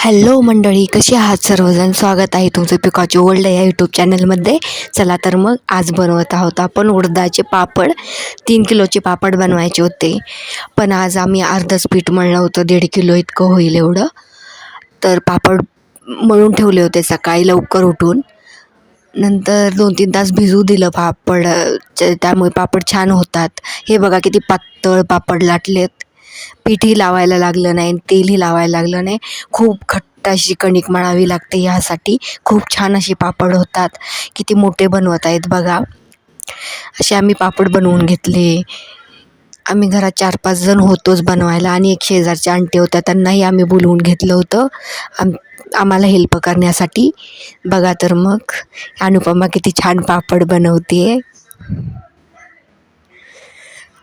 Hello मंडळी, कशी आहात सर्वजण? स्वागत आहे तुमचं पिकाची वर्ल्ड या यूट्यूब चॅनलमध्ये. चला तर मग आज बनवत आहोत आपण उडदाचे पापड. 3 किलोचे पापड बनवायचे होते, पण आज आम्ही अर्धच पीठ मळलं होतं, 1.5 किलो इतकं होईल एवढं. तर पापड मळून ठेवले होते सकाळी लवकर उठून. नंतर 2-3 तास भिजू दिलं पापड, त्यामुळे पापड छान होतात. हे बघा किती पातळ पापड लाटलेत. पीठही लावायला लागलं नाही, तेलही लावायला लागलं नाही. खूप घट्ट अशी कणिक मळावी लागते ह्यासाठी. खूप छान असे पापड होतात. किती मोठे बनवत आहेत बघा. असे आम्ही पापड बनवून घेतले. आम्ही घरात 4-5 जण होतोच बनवायला, आणि एक शेजारच्या आंटी होत्या, त्यांनाही आम्ही बोलवून घेतलं होतं आम्हाला हेल्प करण्यासाठी. बघा तर मग अनुपमा किती छान पापड बनवते.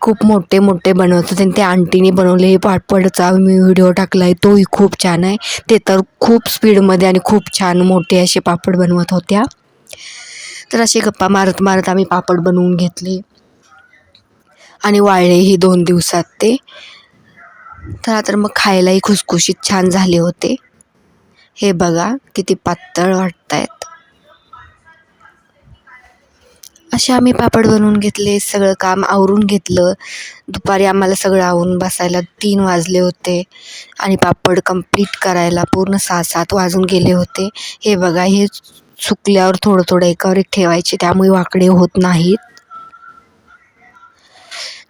खूप मोठे मोठे बनवत होते, आणि त्या आंटीने बनवले पापडचा मी व्हिडिओ टाकला आहे, तोही खूप छान आहे. ते तर खूप स्पीडमध्ये आणि खूप छान मोठे असे पापड बनवत होत्या. तर असे गप्पा मारत मारत आम्ही पापड बनवून घेतले आणि वाळलेही 2 दिवसात ते. तर मग खायलाही खुसखुशीत छान झाले होते. हे बघा किती पातळ वाटत आहेत. असे आम्ही पापड बनवून घेतले. सगळं काम आवरून घेतलं. दुपारी आम्हाला सगळं आवरून बसायला 3 वाजले होते, आणि पापड कंप्लीट करायला पूर्ण 6-7 वाजून गेले होते. हे बघा, हे सुकल्यावर थोडं थोडं एकावर एक ठेवायचे, त्यामुळे वाकडे होत नाहीत.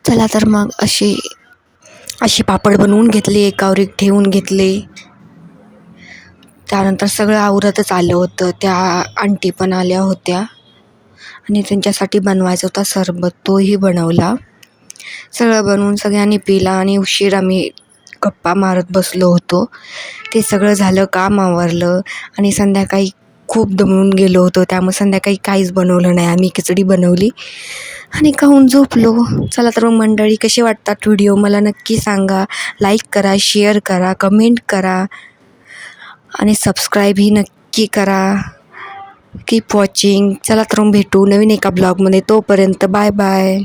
चला तर मग अशी पापड बनवून घेतले, एकावर एक ठेवून घेतले. त्यानंतर सगळं आवरतच आलं होतं. त्या आंटी पण आल्या होत्या, आणि त्यांच्यासाठी बनवायचा होता सरबत, तोही बनवला. सगळं बनवून सगळ्यांनी पिला, आणि उशीर आम्ही गप्पा मारत बसलो होतो. ते सगळं झालं, काम आवरलं, आणि संध्याकाळी खूप दमून गेलो होतो, त्यामुळे संध्याकाळी काहीच बनवलं नाही. आम्ही खिचडी बनवली आणि खाऊन झोपलो. चला तर मग मंडळी, कसे वाटतात व्हिडिओ मला नक्की सांगा. लाईक करा, शेअर करा, कमेंट करा, आणि सबस्क्राईबही नक्की करा. Keep watching. चला तर मग भेटू नवीन एका ब्लॉगमध्ये. तोपर्यंत बाय बाय.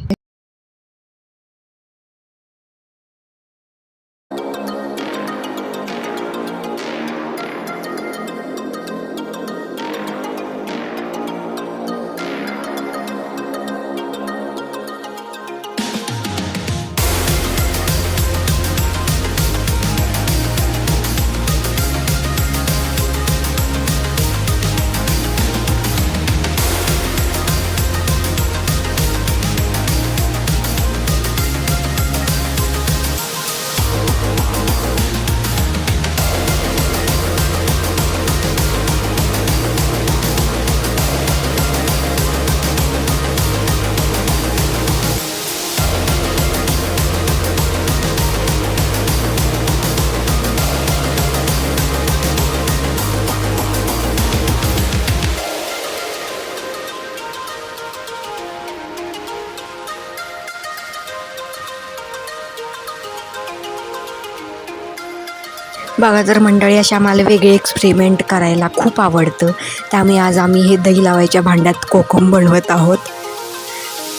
बघा तर मंडळी, अशा आम्हाला वेगळे एक्सपेरिमेंट करायला खूप आवडतं. त्यामुळे आज आम्ही हे दही लावायच्या भांड्यात कोकम बनवत आहोत.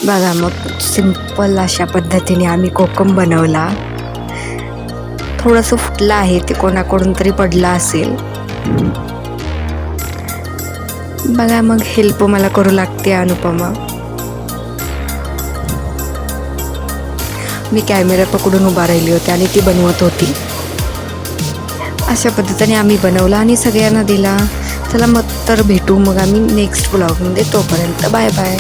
बघा, मग सिंपल अशा पद्धतीने आम्ही कोकम बनवला. थोडंसं फुटलं आहे, ते कोणाकडून तरी पडलं असेल. बघा, मग हेल्प मला करू लागते अनुपमा. मी कॅमेरा पकडून उभा राहिली होती, आणि ती बनवत होती. अशा पद्धतीने आम्ही बनवला आणि सगळ्यांना दिला. चला मग तर भेटू मग आम्ही नेक्स्ट ब्लॉगमध्ये. तोपर्यंत बाय बाय.